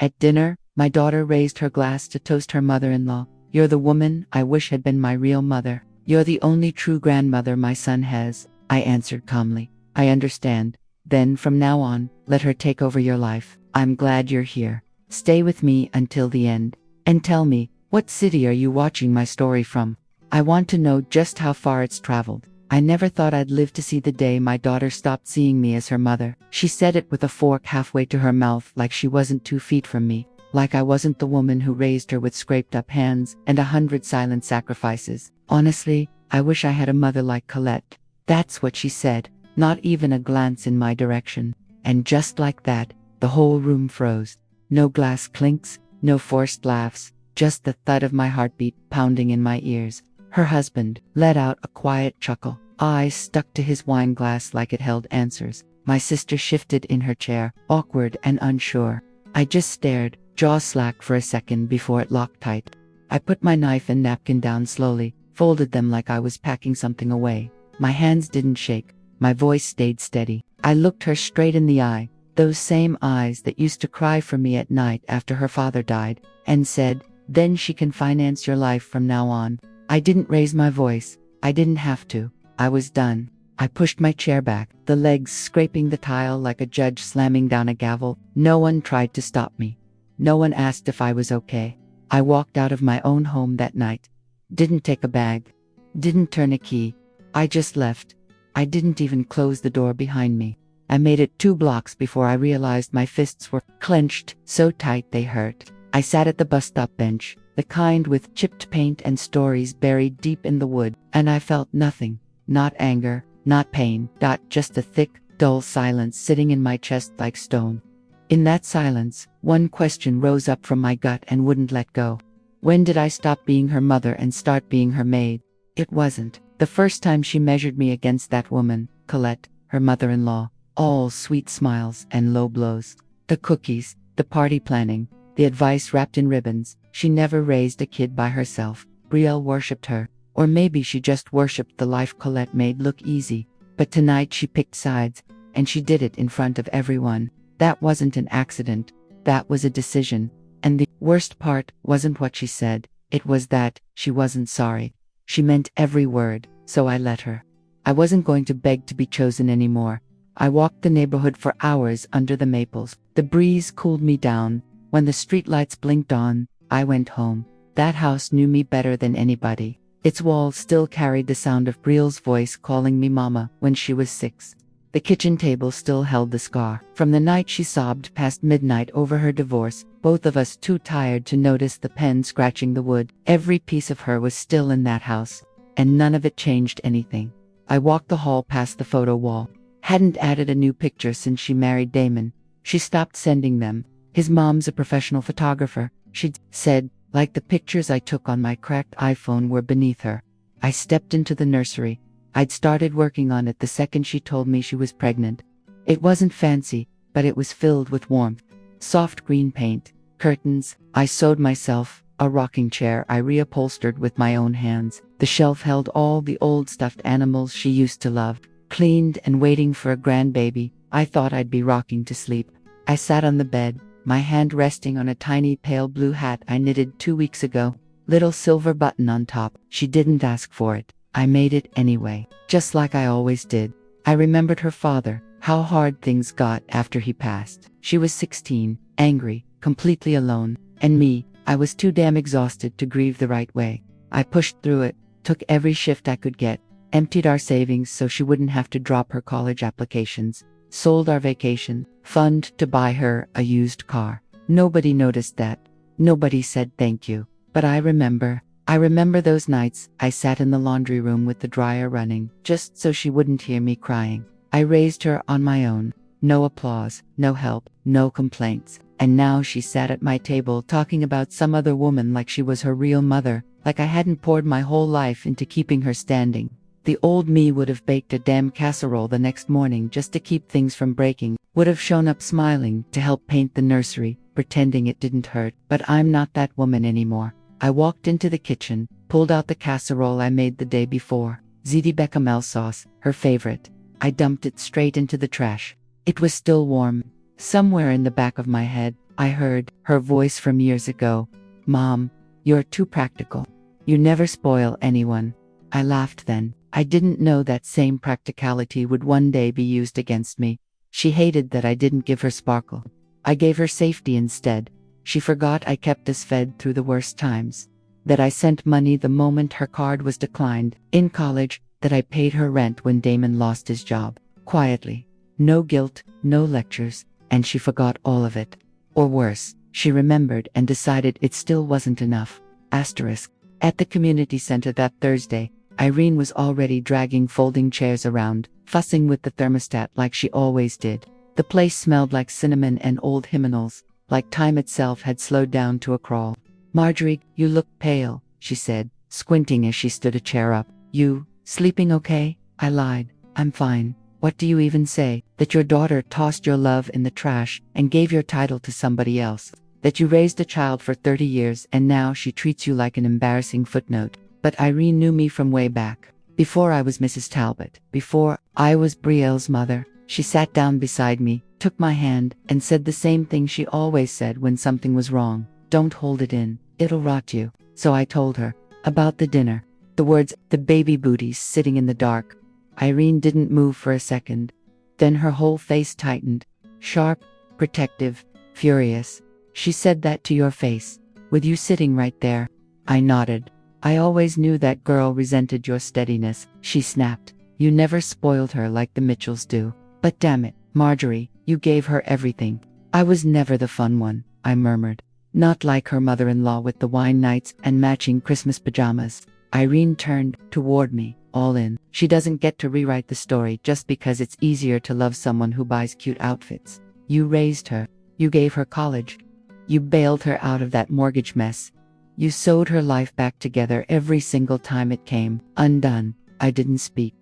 At dinner, my daughter raised her glass to toast her mother-in-law. "You're the woman I wish had been my real mother. You're the only true grandmother my son has," I answered calmly. "I understand. Then from now on, let her take over your life. I'm glad you're here. Stay with me until the end. And tell me, what city are you watching my story from? I want to know just how far it's traveled." I never thought I'd live to see the day my daughter stopped seeing me as her mother. She said it with a fork halfway to her mouth, like she wasn't 2 feet from me, like I wasn't the woman who raised her with scraped up hands and 100 silent sacrifices. "Honestly, I wish I had a mother like Colette." That's what she said, not even a glance in my direction. And just like that, the whole room froze. No glass clinks, no forced laughs, just the thud of my heartbeat pounding in my ears. Her husband let out a quiet chuckle, eyes stuck to his wine glass like it held answers. My sister shifted in her chair, awkward and unsure. I just stared, jaw slack for a second before it locked tight. I put my knife and napkin down slowly, folded them like I was packing something away. My hands didn't shake, my voice stayed steady. I looked her straight in the eye, those same eyes that used to cry for me at night after her father died, and said, "Then she can finance your life from now on." I didn't raise my voice. I didn't have to. I was done. I pushed my chair back, the legs scraping the tile like a judge slamming down a gavel. No one tried to stop me. No one asked if I was okay. I walked out of my own home that night. Didn't take a bag. Didn't turn a key. I just left. I didn't even close the door behind me. I made it 2 blocks before I realized my fists were clenched so tight they hurt. I sat at the bus stop bench, the kind with chipped paint and stories buried deep in the wood, and I felt nothing. Not anger, not pain, just a thick, dull silence sitting in my chest like stone. In that silence, one question rose up from my gut and wouldn't let go. When did I stop being her mother and start being her maid? It wasn't the first time she measured me against that woman, Colette, her mother-in-law. All sweet smiles and low blows. The cookies, the party planning, the advice wrapped in ribbons. She never raised a kid by herself. Brielle worshipped her. Or maybe she just worshipped the life Colette made look easy. But tonight she picked sides, and she did it in front of everyone. That wasn't an accident. That was a decision. And the worst part wasn't what she said. It was that she wasn't sorry. She meant every word, so I let her. I wasn't going to beg to be chosen anymore. I walked the neighborhood for hours under the maples. The breeze cooled me down. When the streetlights blinked on, I went home. That house knew me better than anybody. Its walls still carried the sound of Brielle's voice calling me Mama when she was 6. The kitchen table still held the scar from the night she sobbed past midnight over her divorce, both of us too tired to notice the pen scratching the wood. Every piece of her was still in that house, and none of it changed anything. I walked the hall past the photo wall. Hadn't added a new picture since she married Damon. She stopped sending them. His mom's a professional photographer, she'd said, like the pictures I took on my cracked iPhone were beneath her. I stepped into the nursery. I'd started working on it the second she told me she was pregnant. It wasn't fancy, but it was filled with warmth. Soft green paint, curtains, I sewed myself, a rocking chair I reupholstered with my own hands. The shelf held all the old stuffed animals she used to love. Cleaned and waiting for a grandbaby, I thought I'd be rocking to sleep. I sat on the bed, my hand resting on a tiny pale blue hat I knitted 2 weeks ago. Little silver button on top. She didn't ask for it. I made it anyway, just like I always did. I remembered her father, how hard things got after he passed. She was 16, angry, completely alone. And me, I was too damn exhausted to grieve the right way. I pushed through it, took every shift I could get, emptied our savings so she wouldn't have to drop her college applications, sold our vacation fund to buy her a used car. Nobody noticed that. Nobody said thank you. But I remember those nights I sat in the laundry room with the dryer running, just so she wouldn't hear me crying. I raised her on my own. No applause, no help, no complaints. And now she sat at my table talking about some other woman like she was her real mother, like I hadn't poured my whole life into keeping her standing. The old me would have baked a damn casserole the next morning just to keep things from breaking, would have shown up smiling to help paint the nursery, pretending it didn't hurt. But I'm not that woman anymore. I walked into the kitchen, pulled out the casserole I made the day before, ziti bechamel sauce, her favorite. I dumped it straight into the trash. It was still warm. Somewhere in the back of my head, I heard her voice from years ago. Mom, you're too practical. You never spoil anyone. I laughed then. I didn't know that same practicality would one day be used against me. She hated that I didn't give her sparkle. I gave her safety instead. She forgot I kept us fed through the worst times. That I sent money the moment her card was declined. In college, that I paid her rent when Damon lost his job. Quietly. No guilt, no lectures, and she forgot all of it. Or worse, she remembered and decided it still wasn't enough. Asterisk. At the community center that Thursday, Irene was already dragging folding chairs around, fussing with the thermostat like she always did. The place smelled like cinnamon and old hymnals, like time itself had slowed down to a crawl. Marjorie, you look pale, she said, squinting as she stood a chair up. You, sleeping okay? I lied. I'm fine. What do you even say? That your daughter tossed your love in the trash and gave your title to somebody else. That you raised a child for 30 years and now she treats you like an embarrassing footnote. But Irene knew me from way back. Before I was Mrs. Talbot. Before I was Brielle's mother. She sat down beside me, took my hand, and said the same thing she always said when something was wrong. Don't hold it in. It'll rot you. So I told her. About the dinner. The words, the baby booties sitting in the dark. Irene didn't move for a second. Then her whole face tightened. Sharp, protective, furious. She said that to your face. With you sitting right there. I nodded. I always knew that girl resented your steadiness, she snapped. You never spoiled her like the Mitchells do. But damn it, Marjorie, you gave her everything. I was never the fun one, I murmured. Not like her mother-in-law with the wine nights and matching Christmas pajamas. Irene turned toward me, all in. She doesn't get to rewrite the story just because it's easier to love someone who buys cute outfits. You raised her. You gave her college. You bailed her out of that mortgage mess. You sewed her life back together every single time it came undone. I didn't speak.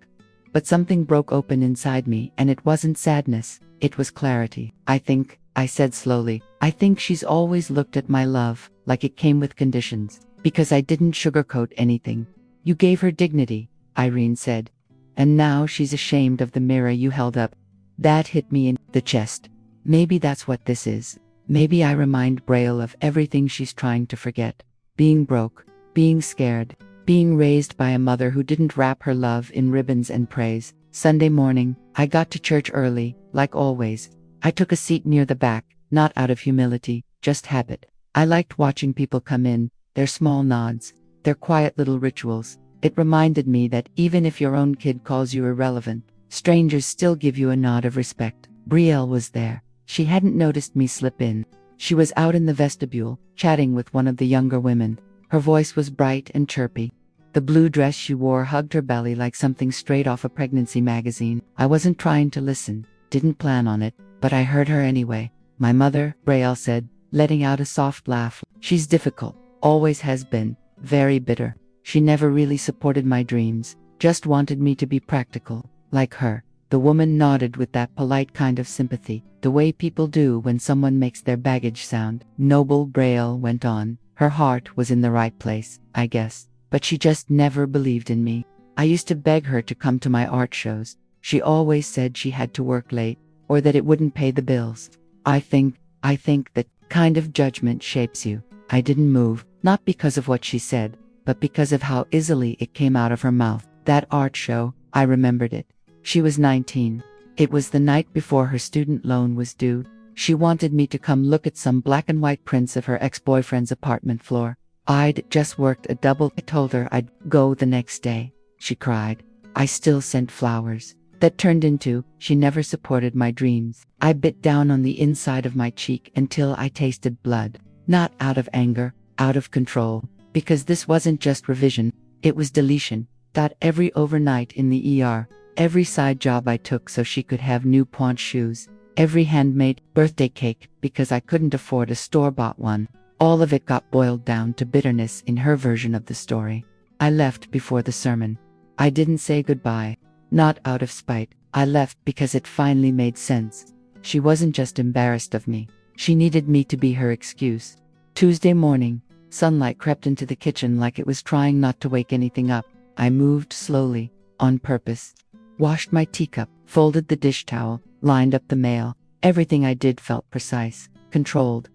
But something broke open inside me, and it wasn't sadness, it was clarity. I said slowly, I think she's always looked at my love like it came with conditions, because I didn't sugarcoat anything. You gave her dignity, Irene said. And now she's ashamed of the mirror you held up. That hit me in the chest. Maybe that's what this is. Maybe I remind Braille of everything she's trying to forget. Being broke, being scared, being raised by a mother who didn't wrap her love in ribbons and praise. Sunday morning, I got to church early, like always. I took a seat near the back, not out of humility, just habit. I liked watching people come in, their small nods, their quiet little rituals. It reminded me that even if your own kid calls you irrelevant, strangers still give you a nod of respect. Brielle was there. She hadn't noticed me slip in. She was out in the vestibule, chatting with one of the younger women. Her voice was bright and chirpy. The blue dress she wore hugged her belly like something straight off a pregnancy magazine. I wasn't trying to listen, didn't plan on it, but I heard her anyway. My mother, Brielle said, letting out a soft laugh. She's difficult, always has been, very bitter. She never really supported my dreams, just wanted me to be practical, like her. The woman nodded with that polite kind of sympathy, the way people do when someone makes their baggage sound. Noble Braille went on. Her heart was in the right place, I guess, but she just never believed in me. I used to beg her to come to my art shows. She always said she had to work late, or that it wouldn't pay the bills. I think that kind of judgment shapes you. I didn't move, not because of what she said, but because of how easily it came out of her mouth. That art show, I remembered it. She was 19. It was the night before her student loan was due. She wanted me to come look at some black and white prints of her ex-boyfriend's apartment floor. I'd just worked a double. I told her I'd go the next day. She cried. I still sent flowers. That turned into, she never supported my dreams. I bit down on the inside of my cheek until I tasted blood. Not out of anger, out of control. Because this wasn't just revision, it was deletion. That every overnight in the ER, every side job I took so she could have new pointe shoes, every handmade birthday cake because I couldn't afford a store-bought one, all of it got boiled down to bitterness in her version of the story. I left before the sermon. I didn't say goodbye. Not out of spite. I left because it finally made sense. She wasn't just embarrassed of me. She needed me to be her excuse. Tuesday morning, sunlight crept into the kitchen like it was trying not to wake anything up. I moved slowly, on purpose. Washed my teacup, folded the dish towel, lined up the mail. Everything I did felt precise, controlled.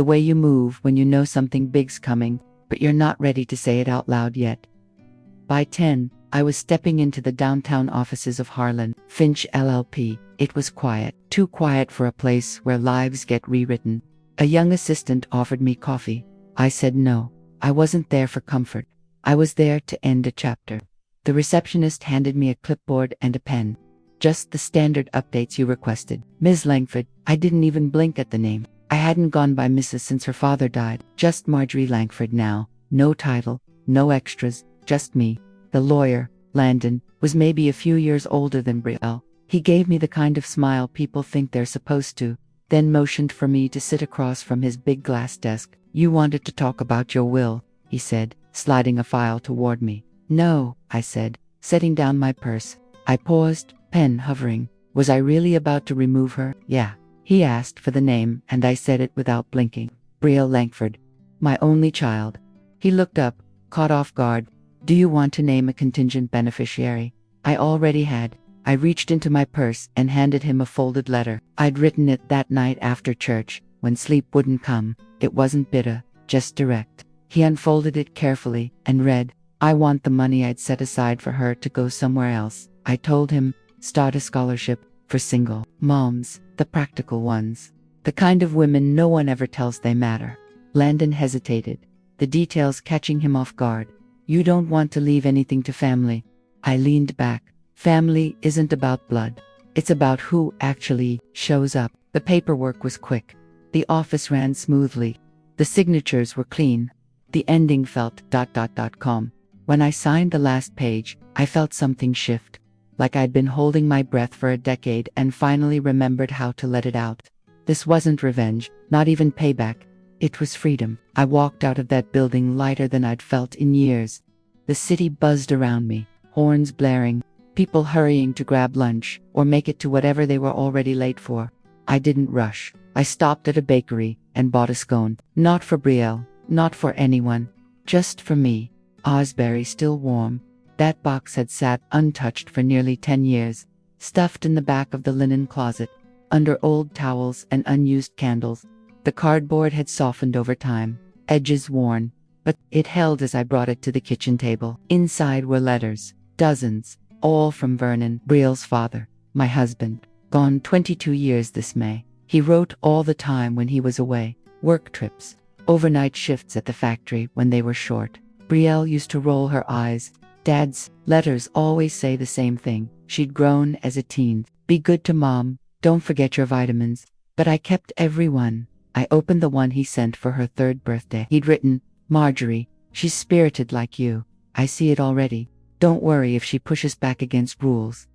The way you move when you know something big's coming, but you're not ready to say it out loud yet. By 10, I was stepping into the downtown offices of Harlan Finch LLP. It was quiet, too quiet for a place where lives get rewritten. A young assistant offered me coffee. I said no. I wasn't there for comfort. I was there to end a chapter. The receptionist handed me a clipboard and a pen. Just the standard updates you requested. Ms. Langford. I didn't even blink at the name. I hadn't gone by Mrs. since her father died. Just Marjorie Langford now. No title, no extras, just me. The lawyer, Landon, was maybe a few years older than Brielle. He gave me the kind of smile people think they're supposed to, then motioned for me to sit across from his big glass desk. You wanted to talk about your will, he said, sliding a file toward me. No, I said, setting down my purse. I paused, pen hovering. Was I really about to remove her? Yeah. He asked for the name, and I said it without blinking. Brielle Langford. My only child. He looked up, caught off guard. Do you want to name a contingent beneficiary? I already had. I reached into my purse and handed him a folded letter. I'd written it that night after church, when sleep wouldn't come. It wasn't bitter, just direct. He unfolded it carefully and read, I want the money I'd set aside for her to go somewhere else. I told him, start a scholarship for single moms, the practical ones. The kind of women no one ever tells they matter. Landon hesitated, the details catching him off guard. You don't want to leave anything to family. I leaned back. Family isn't about blood. It's about who actually shows up. The paperwork was quick. The office ran smoothly. The signatures were clean. The ending felt ... calm. When I signed the last page, I felt something shift. Like I'd been holding my breath for a decade and finally remembered how to let it out. This wasn't revenge, not even payback. It was freedom. I walked out of that building lighter than I'd felt in years. The city buzzed around me, horns blaring, people hurrying to grab lunch or make it to whatever they were already late for. I didn't rush. I stopped at a bakery and bought a scone. Not for Brielle, not for anyone, just for me. Osberry still warm. That box had sat untouched for nearly 10 years, stuffed in the back of the linen closet, under old towels and unused candles. The cardboard had softened over time, edges worn, but it held as I brought it to the kitchen table. Inside were letters, dozens, all from Vernon, Brielle's father, my husband, gone 22 years this May. He wrote all the time when he was away, work trips, overnight shifts at the factory when they were short. Brielle used to roll her eyes. Dad's letters always say the same thing. She'd grown as a teen. Be good to Mom, don't forget your vitamins. But I kept every one. I opened the one he sent for her 3rd birthday. He'd written, Marjorie, she's spirited like you. I see it already. Don't worry if she pushes back against rules.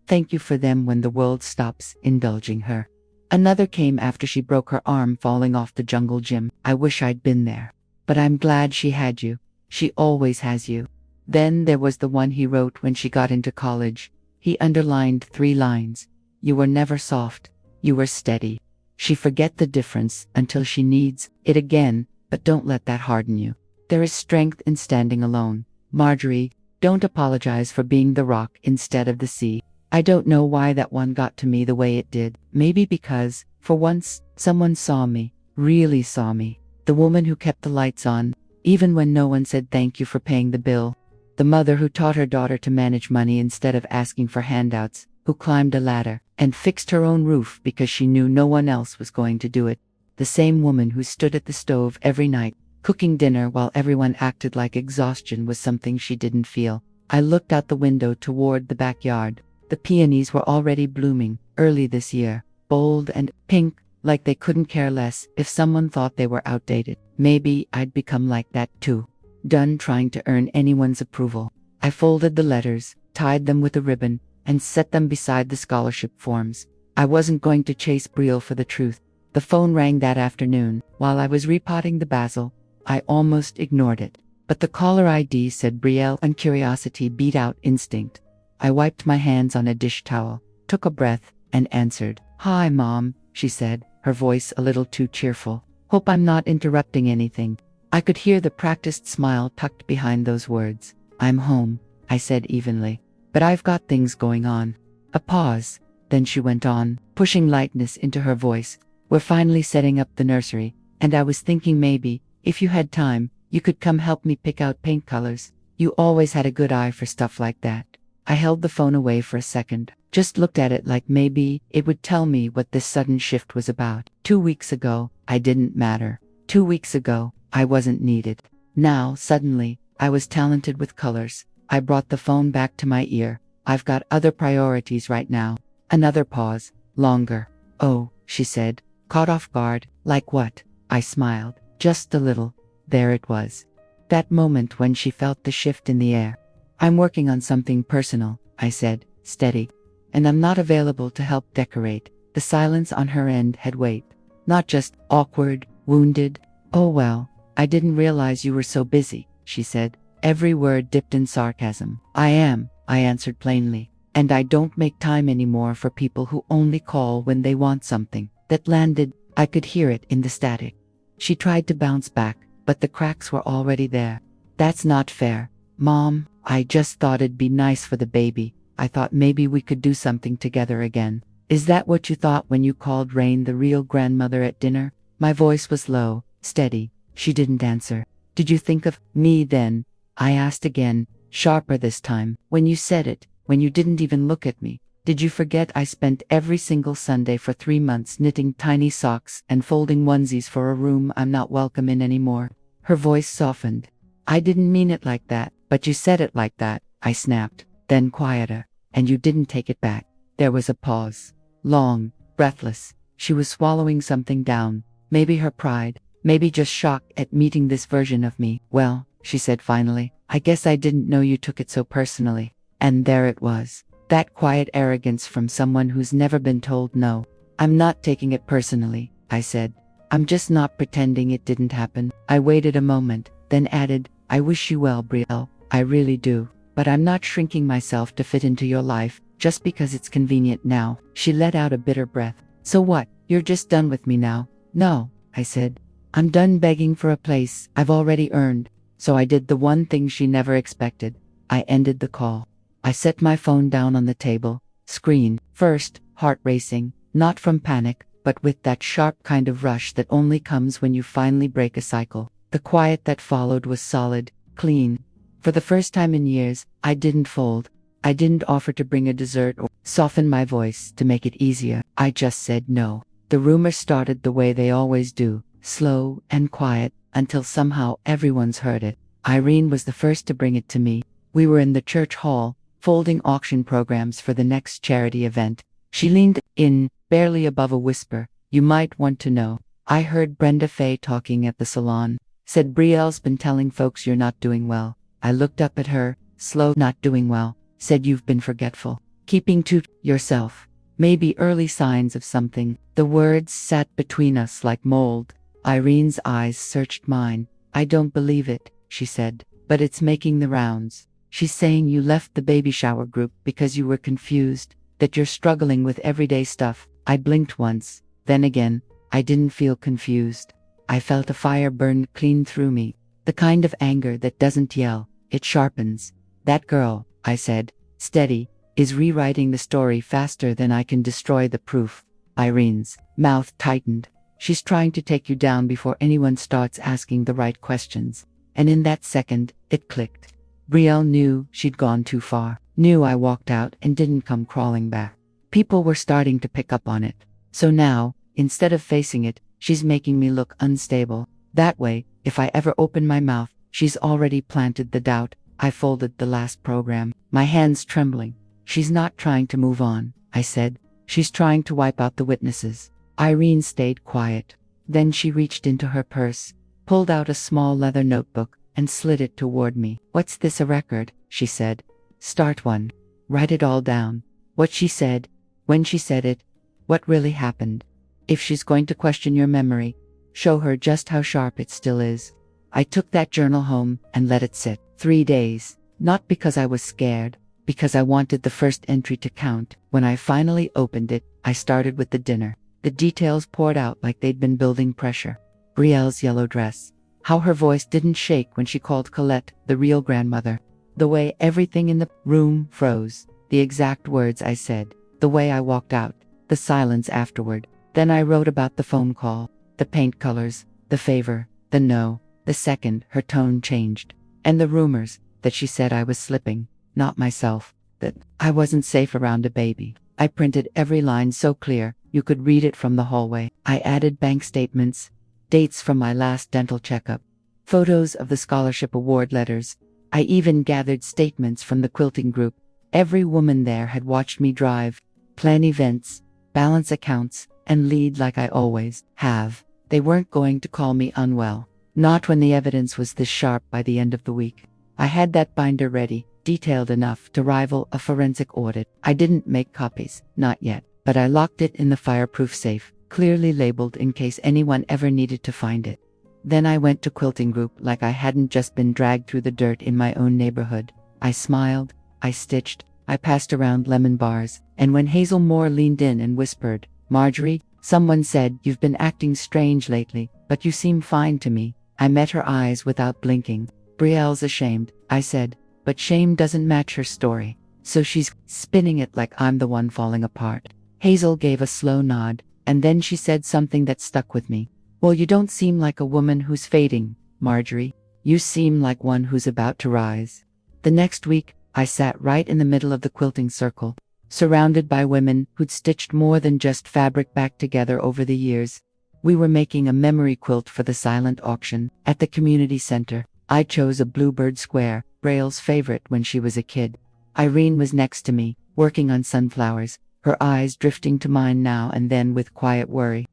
Thank you for them when the world stops indulging her. Another came after she broke her arm falling off the jungle gym. I wish I'd been there. But I'm glad she had you. She always has you. Then there was the one he wrote when she got into college. He underlined 3 lines. You were never soft. You were steady. She forget the difference until she needs it again, but don't let that harden you. There is strength in standing alone. Marjorie, don't apologize for being the rock instead of the sea. I don't know why that one got to me the way it did. Maybe because, for once, someone saw me, really saw me. The woman who kept the lights on, even when no one said thank you for paying the bill. The mother who taught her daughter to manage money instead of asking for handouts, who climbed a ladder and fixed her own roof because she knew no one else was going to do it. The same woman who stood at the stove every night, cooking dinner while everyone acted like exhaustion was something she didn't feel. I looked out the window toward the backyard. The peonies were already blooming, early this year, bold and pink, like they couldn't care less if someone thought they were outdated. Maybe I'd become like that too. Done trying to earn anyone's approval. I folded the letters, tied them with a ribbon, and set them beside the scholarship forms. I wasn't going to chase Brielle for the truth. The phone rang that afternoon. While I was repotting the basil, I almost ignored it. But the caller ID said Brielle, and curiosity beat out instinct. I wiped my hands on a dish towel, took a breath, and answered. Hi, Mom, she said, her voice a little too cheerful. Hope I'm not interrupting anything. I could hear the practiced smile tucked behind those words. I'm home, I said evenly. But I've got things going on. A pause. Then she went on, pushing lightness into her voice. We're finally setting up the nursery, And I was thinking maybe, if you had time, you could come help me pick out paint colors. You always had a good eye for stuff like that. I held the phone away for a second, just looked at it like maybe it would tell me what this sudden shift was about. 2 weeks ago, I didn't matter. 2 weeks ago, I wasn't needed. Now, suddenly, I was talented with colors. I brought the phone back to my ear. I've got other priorities right now. Another pause. Longer. Oh, she said, caught off guard. Like what? I smiled. Just a little. There it was. That moment when she felt the shift in the air. I'm working on something personal, I said, steady. And I'm not available to help decorate. The silence on her end had weight. Not just awkward, wounded. Oh well, I didn't realize you were so busy, she said. Every word dipped in sarcasm. I am, I answered plainly. And I don't make time anymore for people who only call when they want something. That landed. I could hear it in the static. She tried to bounce back, but the cracks were already there. That's not fair. Mom, I just thought it'd be nice for the baby. I thought maybe we could do something together again. Is that what you thought when you called Rain the real grandmother at dinner? My voice was low, steady. She didn't answer. Did you think of me then? I asked again, sharper this time. When you said it, when you didn't even look at me. Did you forget I spent every single Sunday for 3 months knitting tiny socks and folding onesies for a room I'm not welcome in anymore? Her voice softened. I didn't mean it like that, but you said it like that, I snapped. Then quieter. And you didn't take it back. There was a pause. Long, breathless. She was swallowing something down. Maybe her pride. Maybe just shock at meeting this version of me. Well, she said finally, I guess I didn't know you took it so personally. And there it was. That quiet arrogance from someone who's never been told no. I'm not taking it personally, I said. I'm just not pretending it didn't happen. I waited a moment, then added, I wish you well, Brielle. I really do. But I'm not shrinking myself to fit into your life, just because it's convenient now. She let out a bitter breath. So what? You're just done with me now? No, I said. I'm done begging for a place I've already earned. So I did the one thing she never expected. I ended the call. I set my phone down on the table. Screen first, heart racing, not from panic, but with that sharp kind of rush that only comes when you finally break a cycle. The quiet that followed was solid, clean. For the first time in years, I didn't fold. I didn't offer to bring a dessert or soften my voice to make it easier. I just said no. The rumors started the way they always do, slow and quiet, until somehow everyone's heard it. Irene was the first to bring it to me. We were in the church hall, folding auction programs for the next charity event. She leaned in, barely above a whisper. You might want to know. I heard Brenda Faye talking at the salon. Said Brielle's been telling folks you're not doing well. I looked up at her, slow, not doing well. Said you've been forgetful. Keeping to yourself. Maybe early signs of something. The words sat between us like mold. Irene's eyes searched mine. I don't believe it, she said. But it's making the rounds. She's saying you left the baby shower group because you were confused, that you're struggling with everyday stuff. I blinked once. Then again, I didn't feel confused. I felt a fire burn clean through me. The kind of anger that doesn't yell, it sharpens. That girl, I said, steady, is rewriting the story faster than I can destroy the proof. Irene's mouth tightened. She's trying to take you down before anyone starts asking the right questions. And in that second, it clicked. Brielle knew she'd gone too far. Knew I walked out and didn't come crawling back. People were starting to pick up on it. So now, instead of facing it, she's making me look unstable. That way, if I ever open my mouth, she's already planted the doubt. I folded the last program, my hands trembling. She's not trying to move on, I said. She's trying to wipe out the witnesses. Irene stayed quiet. Then she reached into her purse, pulled out a small leather notebook, and slid it toward me. What's this, a record? She said. Start one. Write it all down. What she said, when she said it, what really happened. If she's going to question your memory, show her just how sharp it still is. I took that journal home and let it sit. 3 days. Not because I was scared, because I wanted the first entry to count. When I finally opened it, I started with the dinner. The details poured out like they'd been building pressure. Brielle's yellow dress. How her voice didn't shake when she called Colette the real grandmother. The way everything in the room froze. The exact words I said. The way I walked out. The silence afterward. Then I wrote about the phone call. The paint colors. The favor, the no, the second her tone changed. And the rumors, that she said I was slipping, not myself, that I wasn't safe around a baby. I printed every line so clear, you could read it from the hallway. I added bank statements, dates from my last dental checkup, photos of the scholarship award letters. I even gathered statements from the quilting group. Every woman there had watched me drive, plan events, balance accounts, and lead like I always have. They weren't going to call me unwell. Not when the evidence was this sharp by the end of the week. I had that binder ready, detailed enough to rival a forensic audit. I didn't make copies, not yet, but I locked it in the fireproof safe, clearly labeled in case anyone ever needed to find it. Then I went to quilting group like I hadn't just been dragged through the dirt in my own neighborhood. I smiled, I stitched, I passed around lemon bars, and when Hazel Moore leaned in and whispered, "Marjorie, someone said you've been acting strange lately, but you seem fine to me," I met her eyes without blinking. "Brielle's ashamed," I said, "but shame doesn't match her story. So she's spinning it like I'm the one falling apart." Hazel gave a slow nod, and then she said something that stuck with me. "Well, you don't seem like a woman who's fading, Marjorie. You seem like one who's about to rise." The next week, I sat right in the middle of the quilting circle, surrounded by women who'd stitched more than just fabric back together over the years. We were making a memory quilt for the silent auction at the community center. I chose a bluebird square, Brielle's favorite when she was a kid. Irene was next to me, working on sunflowers, her eyes drifting to mine now and then with quiet worry.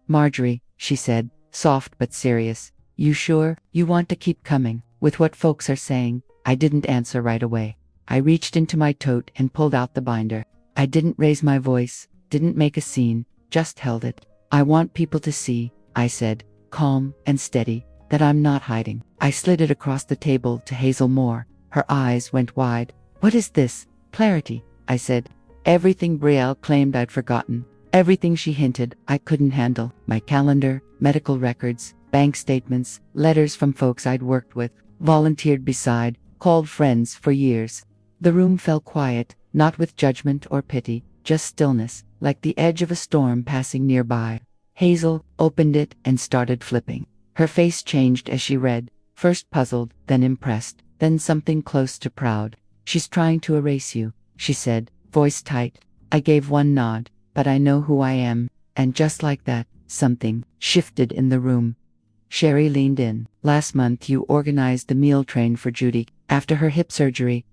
"Marjorie," she said, soft but serious, "you sure you want to keep coming with what folks are saying?" I didn't answer right away. I reached into my tote and pulled out the binder. I didn't raise my voice, didn't make a scene, just held it. "I want people to see," I said, calm and steady, "that I'm not hiding." I slid it across the table to Hazel Moore. Her eyes went wide. "What is this?" "Clarity," I said. Everything Brielle claimed I'd forgotten. Everything she hinted I couldn't handle. My calendar, medical records, bank statements, letters from folks I'd worked with, volunteered beside, called friends for years. The room fell quiet, not with judgment or pity, just stillness, like the edge of a storm passing nearby. Hazel opened it and started flipping. Her face changed as she read, first puzzled, then impressed, then something close to proud. "She's trying to erase you," she said, voice tight. I gave one nod, "But I know who I am," and just like that, something shifted in the room. Sherry leaned in. "Last month you organized the meal train for Judy. After her hip surgery,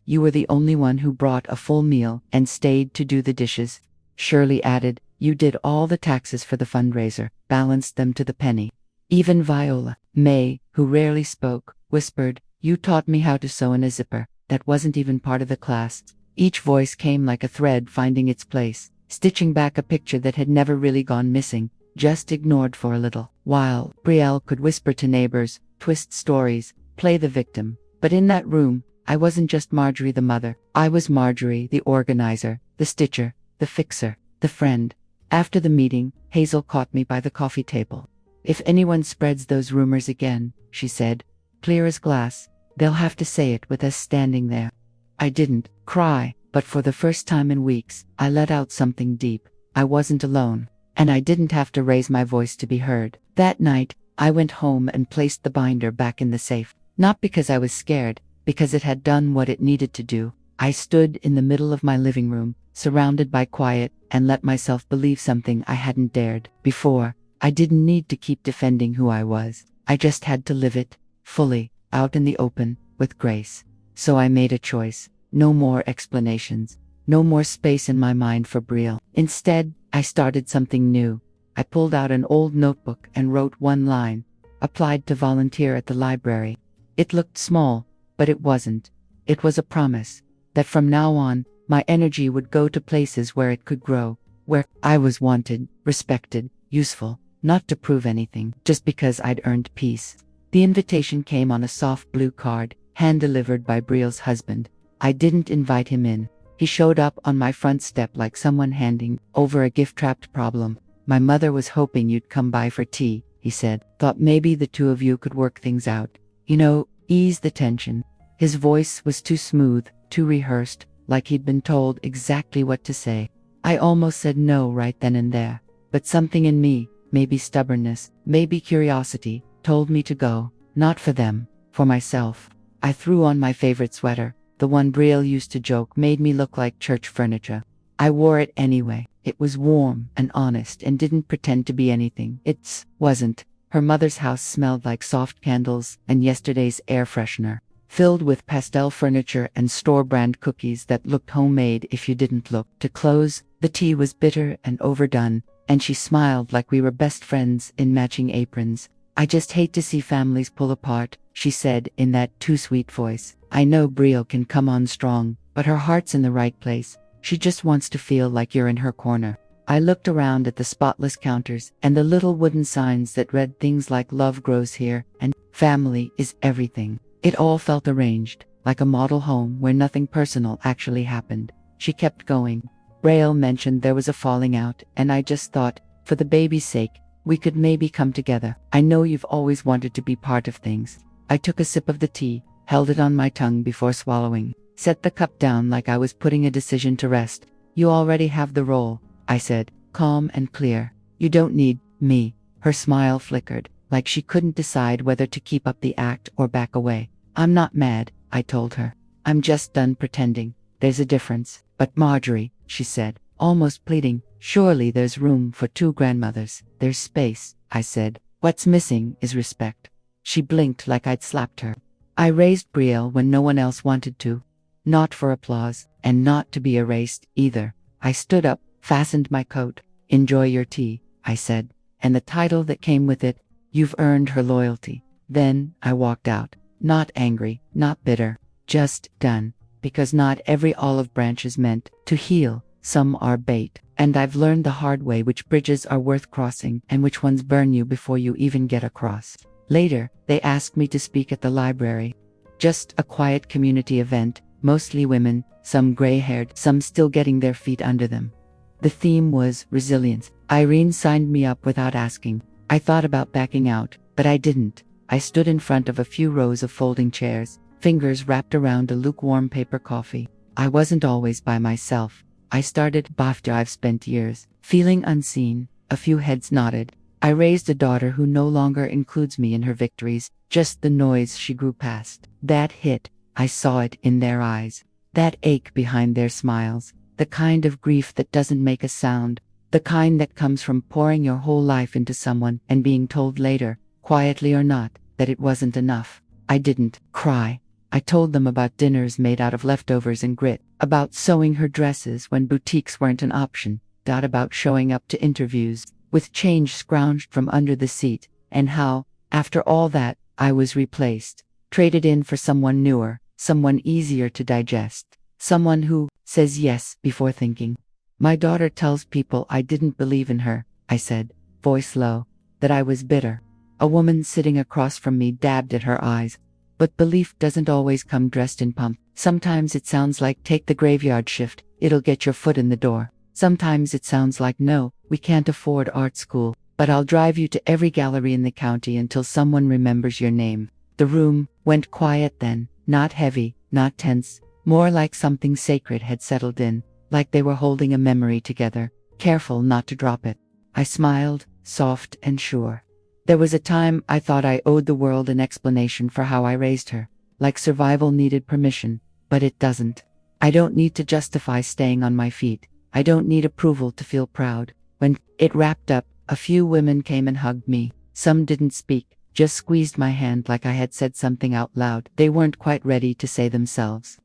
you were the only one who brought a full meal and stayed to do the dishes." Shirley added, "You did all the taxes for the fundraiser, balanced them to the penny." Even Viola May, who rarely spoke, whispered, "You taught me how to sew in a zipper. That wasn't even part of the class." Each voice came like a thread finding its place, stitching back a picture that had never really gone missing, just ignored for a little while. Brielle could whisper to neighbors, twist stories, play the victim. But in that room, I wasn't just Marjorie the mother. I was Marjorie the organizer, the stitcher, the fixer, the friend. After the meeting, Hazel caught me by the coffee table. "If anyone spreads those rumors again," she said, clear as glass, "they'll have to say it with us standing there." I didn't cry, but for the first time in weeks, I let out something deep. I wasn't alone, and I didn't have to raise my voice to be heard. That night, I went home and placed the binder back in the safe. Not because I was scared, because it had done what it needed to do. I stood in the middle of my living room, surrounded by quiet, and let myself believe something I hadn't dared before. I didn't need to keep defending who I was. I just had to live it, fully, out in the open, with grace. So I made a choice. No more explanations. No more space in my mind for Brielle. Instead, I started something new. I pulled out an old notebook and wrote one line. Applied to volunteer at the library. It looked small, but it wasn't. It was a promise that from now on, my energy would go to places where it could grow, where I was wanted, respected, useful, not to prove anything, just because I'd earned peace. The invitation came on a soft blue card, hand-delivered by Brielle's husband. I didn't invite him in. He showed up on my front step like someone handing over a gift-wrapped problem. "My mother was hoping you'd come by for tea," he said. "Thought maybe the two of you could work things out. You know, ease the tension." His voice was too smooth, too rehearsed, like he'd been told exactly what to say. I almost said no right then and there, but something in me maybe stubbornness, maybe curiosity, told me to go. Not for them, for myself. I threw on my favorite sweater, the one Brielle used to joke made me look like church furniture. I wore it anyway. It was warm and honest and didn't pretend to be anything. It wasn't. Her mother's house smelled like soft candles and yesterday's air freshener, filled with pastel furniture and store-brand cookies that looked homemade if you didn't look. To close, the tea was bitter and overdone, and she smiled like we were best friends in matching aprons. I just hate to see families pull apart, she said in that too-sweet voice. I know Brielle can come on strong, but her heart's in the right place. She just wants to feel like you're in her corner. I looked around at the spotless counters and the little wooden signs that read things like "Love grows here" and "Family is everything." It all felt arranged, like a model home where nothing personal actually happened. She kept going. Brielle mentioned there was a falling out, and I just thought, for the baby's sake, we could maybe come together. I know you've always wanted to be part of things. I took a sip of the tea, held it on my tongue before swallowing, set the cup down like I was putting a decision to rest. You already have the role, I said, calm and clear. You don't need me. Her smile flickered, like she couldn't decide whether to keep up the act or back away. I'm not mad, I told her. I'm just done pretending. There's a difference. But Marjorie, she said, almost pleading, surely there's room for two grandmothers. There's space, I said. What's missing is respect. She blinked like I'd slapped her. I raised Brielle when no one else wanted to. Not for applause, and not to be erased either. I stood up, fastened my coat. Enjoy your tea, I said, and the title that came with it, You've Earned Her Loyalty. Then I walked out, not angry, not bitter, just done, because not every olive branch is meant to heal. Some are bait, and I've learned the hard way which bridges are worth crossing and which ones burn you before you even get across. Later, they asked me to speak at the library. Just a quiet community event, mostly women, some gray-haired, some still getting their feet under them. The theme was resilience. Irene signed me up without asking. I thought about backing out, but I didn't. I stood in front of a few rows of folding chairs, fingers wrapped around a lukewarm paper coffee. I wasn't always by myself. I started after I've spent years, feeling unseen. A few heads nodded. I raised a daughter who no longer includes me in her victories, just the noise she grew past. That hit. I saw it in their eyes. That ache behind their smiles. The kind of grief that doesn't make a sound. The kind that comes from pouring your whole life into someone and being told later, quietly or not, that it wasn't enough. I didn't cry. I told them about dinners made out of leftovers and grit, about sewing her dresses when boutiques weren't an option, about showing up to interviews with change scrounged from under the seat, and how, after all that, I was replaced, traded in for someone newer, someone easier to digest, someone who says yes before thinking. My daughter tells people I didn't believe in her, I said, voice low, that I was bitter. A woman sitting across from me dabbed at her eyes. But belief doesn't always come dressed in pomp. Sometimes it sounds like, take the graveyard shift, it'll get your foot in the door. Sometimes it sounds like, no, we can't afford art school, but I'll drive you to every gallery in the county until someone remembers your name. The room went quiet then, not heavy, not tense, more like something sacred had settled in, like they were holding a memory together, careful not to drop it. I smiled, soft and sure. There was a time I thought I owed the world an explanation for how I raised her, like survival needed permission, but it doesn't. I don't need to justify staying on my feet. I don't need approval to feel proud. When it wrapped up, a few women came and hugged me. Some didn't speak, just squeezed my hand like I had said something out loud they weren't quite ready to say themselves.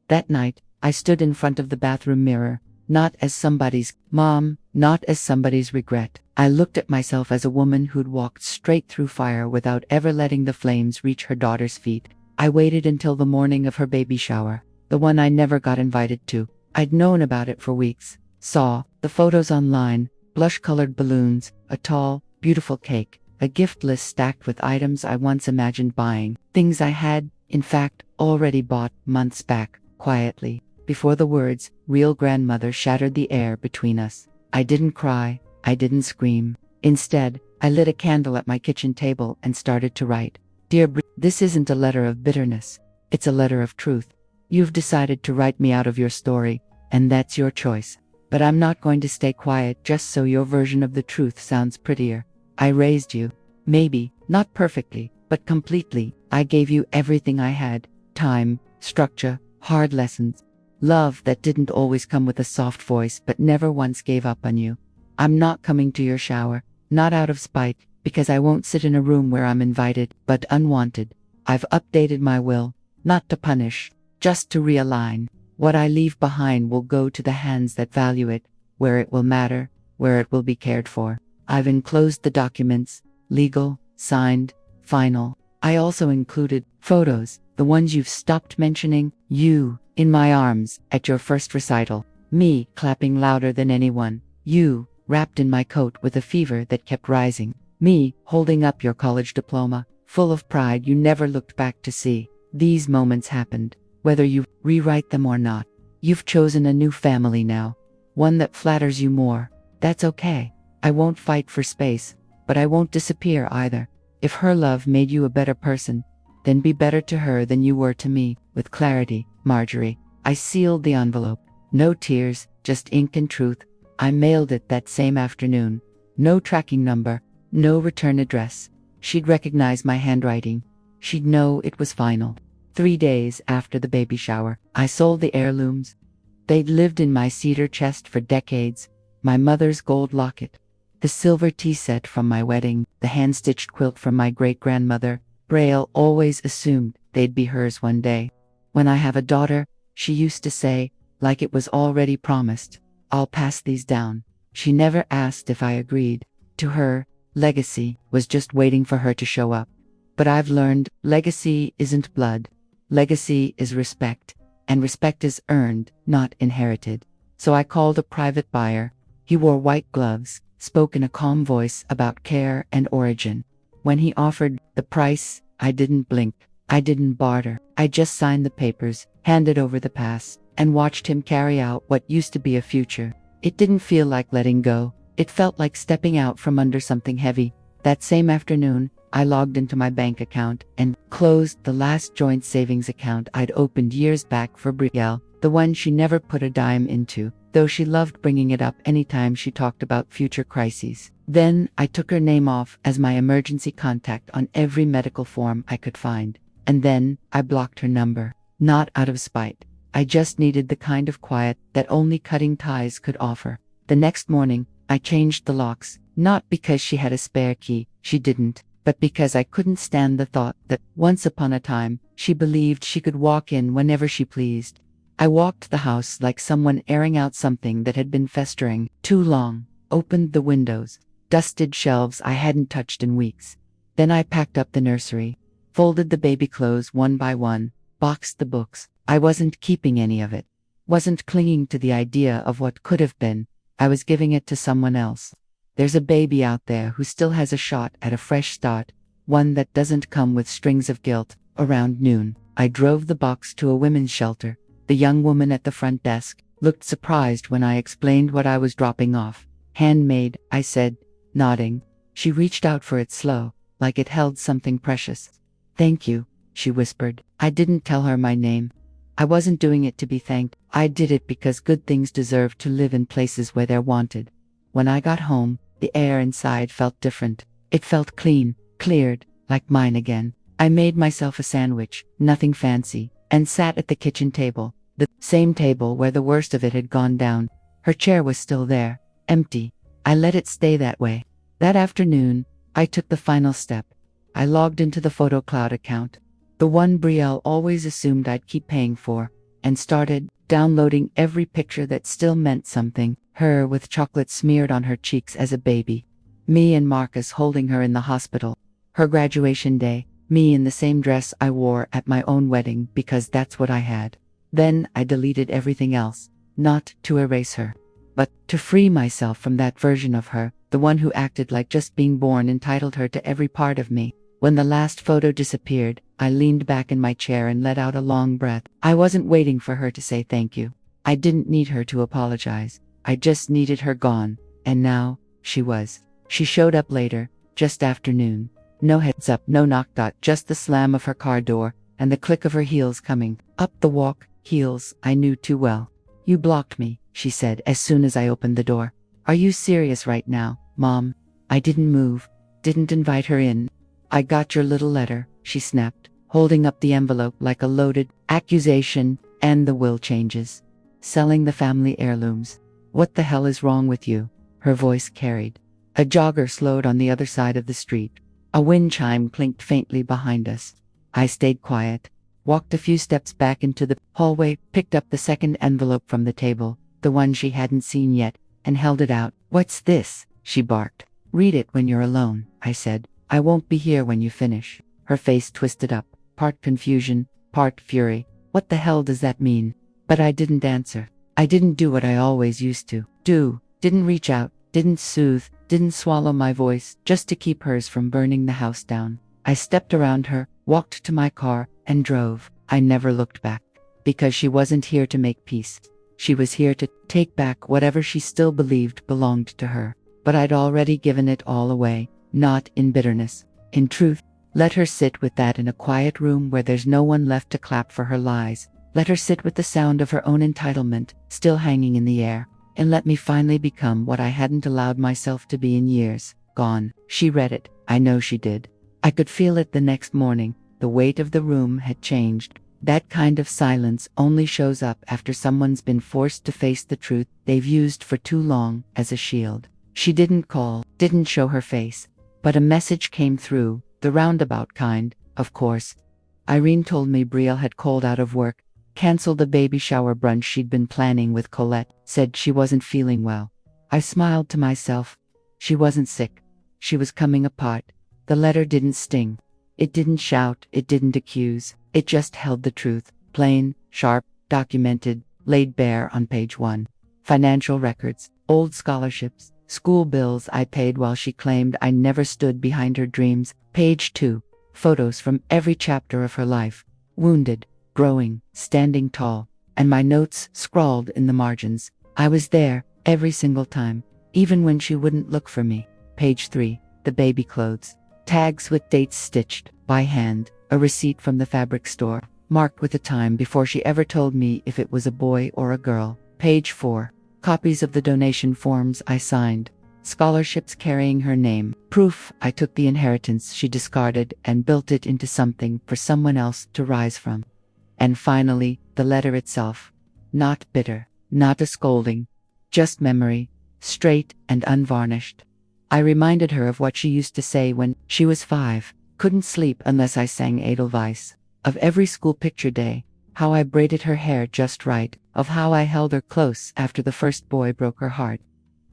That night, I stood in front of the bathroom mirror, not as somebody's mom, not as somebody's regret. I looked at myself as a woman who'd walked straight through fire without ever letting the flames reach her daughter's feet. I waited until the morning of her baby shower, the one I never got invited to. I'd known about it for weeks, saw the photos online, blush-colored balloons, a tall, beautiful cake, a gift list stacked with items I once imagined buying, things I had, in fact, already bought months back, quietly, before the words, real grandmother, shattered the air between us. I didn't cry, I didn't scream. Instead, I lit a candle at my kitchen table and started to write. Dear this isn't a letter of bitterness, it's a letter of truth. You've decided to write me out of your story, and that's your choice. But I'm not going to stay quiet just so your version of the truth sounds prettier. I raised you. Maybe, not perfectly, but completely. I gave you everything I had. Time, structure, hard lessons. Love that didn't always come with a soft voice but never once gave up on you. I'm not coming to your shower, not out of spite, because I won't sit in a room where I'm invited, but unwanted. I've updated my will, not to punish, just to realign. What I leave behind will go to the hands that value it, where it will matter, where it will be cared for. I've enclosed the documents, legal, signed, final. I also included photos, the ones you've stopped mentioning, you, in my arms, at your first recital, me, clapping louder than anyone, you, wrapped in my coat with a fever that kept rising, me, holding up your college diploma, full of pride you never looked back to see. These moments happened, whether you rewrite them or not. You've chosen a new family now, one that flatters you more. That's okay. I won't fight for space, but I won't disappear either. If her love made you a better person, then be better to her than you were to me, with clarity, Marjorie. I sealed the envelope. No tears, just ink and truth. I mailed it that same afternoon. No tracking number, no return address. She'd recognize my handwriting. She'd know it was final. 3 days after the baby shower, I sold the heirlooms. They'd lived in my cedar chest for decades. My mother's gold locket, the silver tea set from my wedding, the hand-stitched quilt from my great-grandmother. Braille always assumed they'd be hers one day. When I have a daughter, she used to say, like it was already promised, I'll pass these down. She never asked if I agreed. To her, legacy was just waiting for her to show up. But I've learned legacy isn't blood. Legacy is respect, and respect is earned, not inherited. So I called a private buyer. He wore white gloves, spoke in a calm voice about care and origin. When he offered the price, I didn't blink. I didn't barter. I just signed the papers, handed over the pass, and watched him carry out what used to be a future. It didn't feel like letting go. It felt like stepping out from under something heavy. That same afternoon, I logged into my bank account and closed the last joint savings account I'd opened years back for Brielle, the one she never put a dime into, though she loved bringing it up anytime she talked about future crises. Then I took her name off as my emergency contact on every medical form I could find. And then I blocked her number. Not out of spite. I just needed the kind of quiet that only cutting ties could offer. The next morning, I changed the locks, not because she had a spare key, she didn't, but because I couldn't stand the thought that, once upon a time, she believed she could walk in whenever she pleased. I walked the house like someone airing out something that had been festering too long, opened the windows, dusted shelves I hadn't touched in weeks. Then I packed up the nursery, folded the baby clothes one by one, boxed the books. I wasn't keeping any of it. Wasn't clinging to the idea of what could have been. I was giving it to someone else. There's a baby out there who still has a shot at a fresh start, one that doesn't come with strings of guilt. Around noon, I drove the box to a women's shelter. The young woman at the front desk looked surprised when I explained what I was dropping off. Handmade, I said, nodding. She reached out for it slow, like it held something precious. Thank you, she whispered. I didn't tell her my name. I wasn't doing it to be thanked. I did it because good things deserve to live in places where they're wanted. When I got home, the air inside felt different. It felt clean, cleared, like mine again. I made myself a sandwich, nothing fancy, and sat at the kitchen table, the same table where the worst of it had gone down. Her chair was still there, empty. I let it stay that way. That afternoon, I took the final step. I logged into the PhotoCloud account, the one Brielle always assumed I'd keep paying for, and started downloading every picture that still meant something. Her with chocolate smeared on her cheeks as a baby. Me and Marcus holding her in the hospital. Her graduation day. Me in the same dress I wore at my own wedding because that's what I had. Then I deleted everything else, not to erase her, but to free myself from that version of her, the one who acted like just being born entitled her to every part of me. When the last photo disappeared, I leaned back in my chair and let out a long breath. I wasn't waiting for her to say thank you. I didn't need her to apologize. I just needed her gone, and now, she was. She showed up later, just after noon. No heads up, no knock, just the slam of her car door, and the click of her heels coming up the walk, heels I knew too well. You blocked me, she said as soon as I opened the door. Are you serious right now, Mom? I didn't move. didn't invite her in. I got your little letter, she snapped, holding up the envelope like a loaded accusation, and the will changes. Selling the family heirlooms. What the hell is wrong with you? Her voice carried. A jogger slowed on the other side of the street. A wind chime clinked faintly behind us. I stayed quiet, walked a few steps back into the hallway, picked up the second envelope from the table, the one she hadn't seen yet, and held it out. What's this? She barked. Read it when you're alone, I said. I won't be here when you finish. Her face twisted up, part confusion, part fury. What the hell does that mean? But I didn't answer. I didn't do what I always used to do. Didn't reach out, didn't soothe, didn't swallow my voice, just to keep hers from burning the house down. I stepped around her, walked to my car, and drove. I never looked back. Because she wasn't here to make peace. She was here to take back whatever she still believed belonged to her. But I'd already given it all away, not in bitterness. In truth, let her sit with that in a quiet room where there's no one left to clap for her lies. Let her sit with the sound of her own entitlement still hanging in the air. And let me finally become what I hadn't allowed myself to be in years. Gone. She read it. I know she did. I could feel it the next morning. The weight of the room had changed. That kind of silence only shows up after someone's been forced to face the truth they've used for too long as a shield. She didn't call, didn't show her face, but a message came through, the roundabout kind, of course. Irene told me Brielle had called out of work, canceled a baby shower brunch she'd been planning with Colette, said she wasn't feeling well. I smiled to myself. She wasn't sick. She was coming apart. The letter didn't sting. It didn't shout, it didn't accuse. It just held the truth, plain, sharp, documented, laid bare on page 1. Financial records, old scholarships, school bills I paid while she claimed I never stood behind her dreams. Page 2. Photos from every chapter of her life. Wounded, growing, standing tall. And my notes scrawled in the margins. I was there, every single time, even when she wouldn't look for me. Page 3. The baby clothes. Tags with dates stitched, by hand. A receipt from the fabric store, marked with a time before she ever told me if it was a boy or a girl. Page 4. Copies of the donation forms I signed. Scholarships carrying her name. Proof I took the inheritance she discarded and built it into something for someone else to rise from. And finally, the letter itself. Not bitter, not a scolding. Just memory, straight and unvarnished. I reminded her of what she used to say when she was 5. Couldn't sleep unless I sang Edelweiss. Of every school picture day, how I braided her hair just right, of how I held her close after the first boy broke her heart.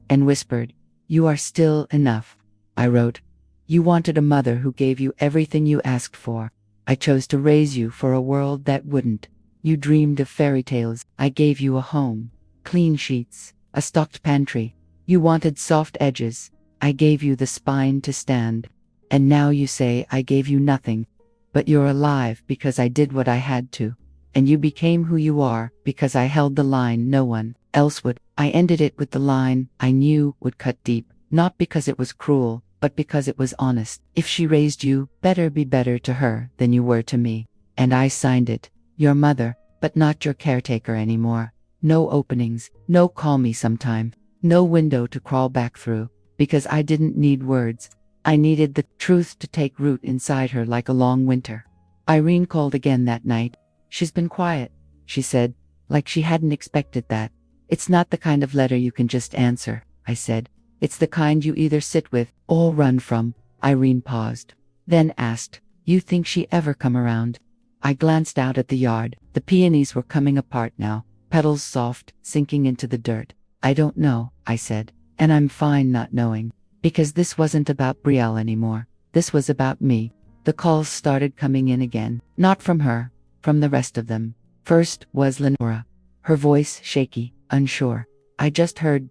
And whispered, "You are still enough." I wrote, "You wanted a mother who gave you everything you asked for. I chose to raise you for a world that wouldn't. You dreamed of fairy tales. I gave you a home, clean sheets, a stocked pantry. You wanted soft edges. I gave you the spine to stand. And now you say I gave you nothing. But you're alive because I did what I had to. And you became who you are because I held the line no one else would." I ended it with the line I knew would cut deep, not because it was cruel, but because it was honest. If she raised you, better be better to her than you were to me. And I signed it. Your mother, but not your caretaker anymore. No openings, no call me sometime, no window to crawl back through, because I didn't need words. I needed the truth to take root inside her like a long winter. Irene called again that night. "She's been quiet," she said, like she hadn't expected that. "It's not the kind of letter you can just answer," I said. "It's the kind you either sit with or run from." Irene paused, then asked, "You think she ever come around?" I glanced out at the yard. The peonies were coming apart now, petals soft, sinking into the dirt. "I don't know," I said, "and I'm fine not knowing. Because this wasn't about Brielle anymore. This was about me." The calls started coming in again. Not from her, from the rest of them. First was Lenora. Her voice shaky, unsure. "I just heard ...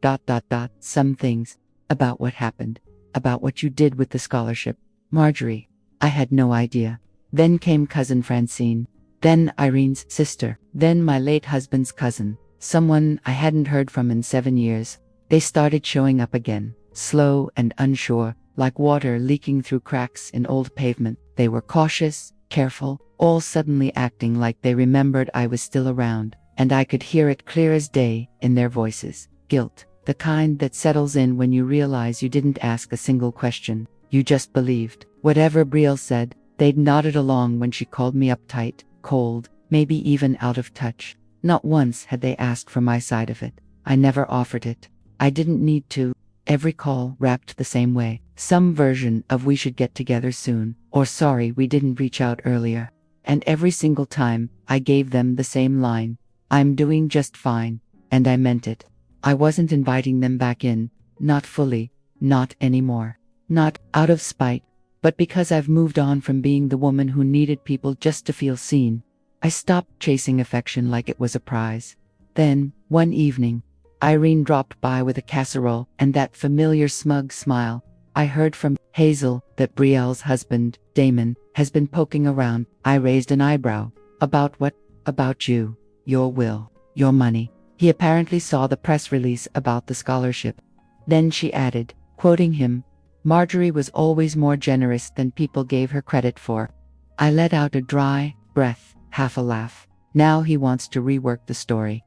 some things. About what happened. About what you did with the scholarship. Marjorie." I had no idea. Then came cousin Francine. Then Irene's sister. Then my late husband's cousin. Someone I hadn't heard from in 7 years. They started showing up again. Slow and unsure, like water leaking through cracks in old pavement. They were cautious, careful, all suddenly acting like they remembered I was still around, and I could hear it clear as day in their voices. Guilt, the kind that settles in when you realize you didn't ask a single question. You just believed. Whatever Brielle said, they'd nodded along when she called me uptight, cold, maybe even out of touch. Not once had they asked for my side of it. I never offered it. I didn't need to. Every call wrapped the same way. Some version of "we should get together soon," or "sorry we didn't reach out earlier." And every single time, I gave them the same line: "I'm doing just fine." And I meant it. I wasn't inviting them back in. Not fully. Not anymore. Not out of spite, but because I've moved on from being the woman who needed people just to feel seen. I stopped chasing affection like it was a prize. Then, one evening, Irene dropped by with a casserole and that familiar smug smile. I heard from Hazel that Brielle's husband, Damon, has been poking around. I raised an eyebrow. About what? About you, your will, your money. He apparently saw the press release about the scholarship. Then she added, quoting him, "Marjorie was always more generous than people gave her credit for." I let out a dry breath, half a laugh. Now he wants to rework the story.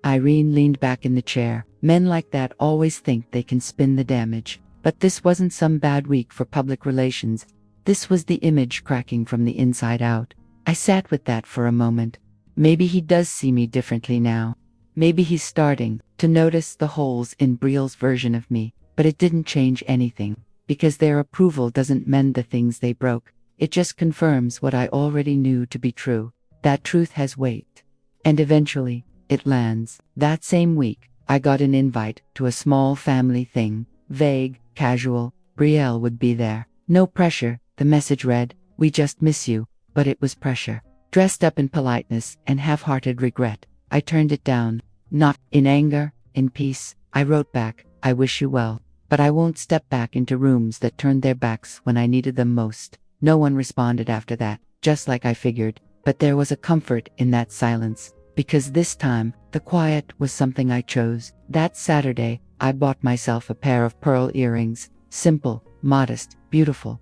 Irene leaned back in the chair. Men like that always think they can spin the damage. But this wasn't some bad week for public relations. This was the image cracking from the inside out. I sat with that for a moment. Maybe he does see me differently now. Maybe he's starting to notice the holes in Brielle's version of me. But it didn't change anything. Because their approval doesn't mend the things they broke. It just confirms what I already knew to be true. That truth has weight. And eventually, it lands. That same week, I got an invite to a small family thing. Vague, casual. Brielle would be there. No pressure, the message read. "We just miss you." But it was pressure. Dressed up in politeness and half-hearted regret. I turned it down. Not in anger, in peace. I wrote back, "I wish you well. But I won't step back into rooms that turned their backs when I needed them most." No one responded after that, just like I figured. But there was a comfort in that silence. Because this time, the quiet was something I chose. That Saturday, I bought myself a pair of pearl earrings. Simple, modest, beautiful.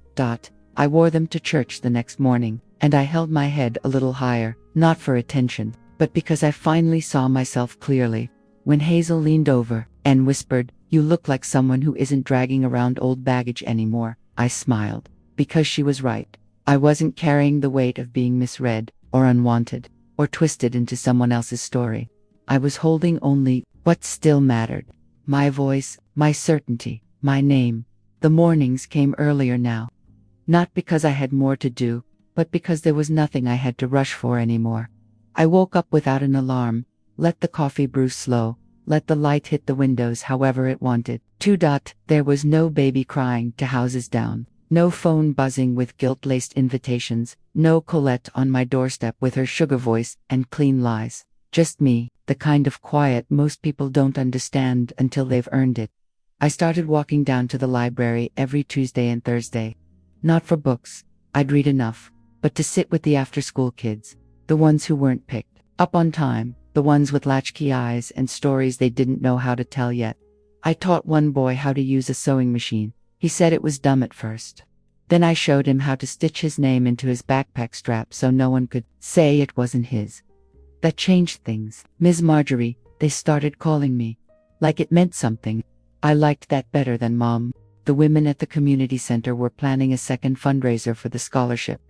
I wore them to church the next morning, and I held my head a little higher, not for attention, but because I finally saw myself clearly. When Hazel leaned over and whispered, "You look like someone who isn't dragging around old baggage anymore," I smiled. Because she was right. I wasn't carrying the weight of being misread, or unwanted, or twisted into someone else's story. I was holding only what still mattered. My voice, my certainty, my name. The mornings came earlier now. Not because I had more to do, but because there was nothing I had to rush for anymore. I woke up without an alarm, let the coffee brew slow, let the light hit the windows however it wanted. There was no baby crying to houses down. No phone buzzing with guilt-laced invitations, no Colette on my doorstep with her sugar voice and clean lies. Just me, the kind of quiet most people don't understand until they've earned it. I started walking down to the library every Tuesday and Thursday. Not for books, I'd read enough, but to sit with the after-school kids, the ones who weren't picked up on time, the ones with latchkey eyes and stories they didn't know how to tell yet. I taught one boy how to use a sewing machine. He said it was dumb at first. Then I showed him how to stitch his name into his backpack strap so no one could say it wasn't his. That changed things. Ms. Marjorie, they started calling me. Like it meant something. I liked that better than Mom. The women at the community center were planning a second fundraiser for the scholarship.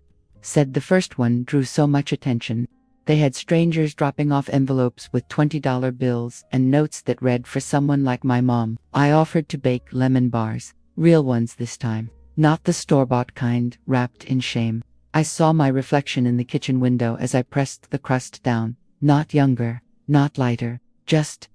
Said the first one drew so much attention. They had strangers dropping off envelopes with $20 bills and notes that read, "For someone like my mom." I offered to bake lemon bars. Real ones this time. Not the store-bought kind, wrapped in shame. I saw my reflection in the kitchen window as I pressed the crust down. Not younger, not lighter, just ...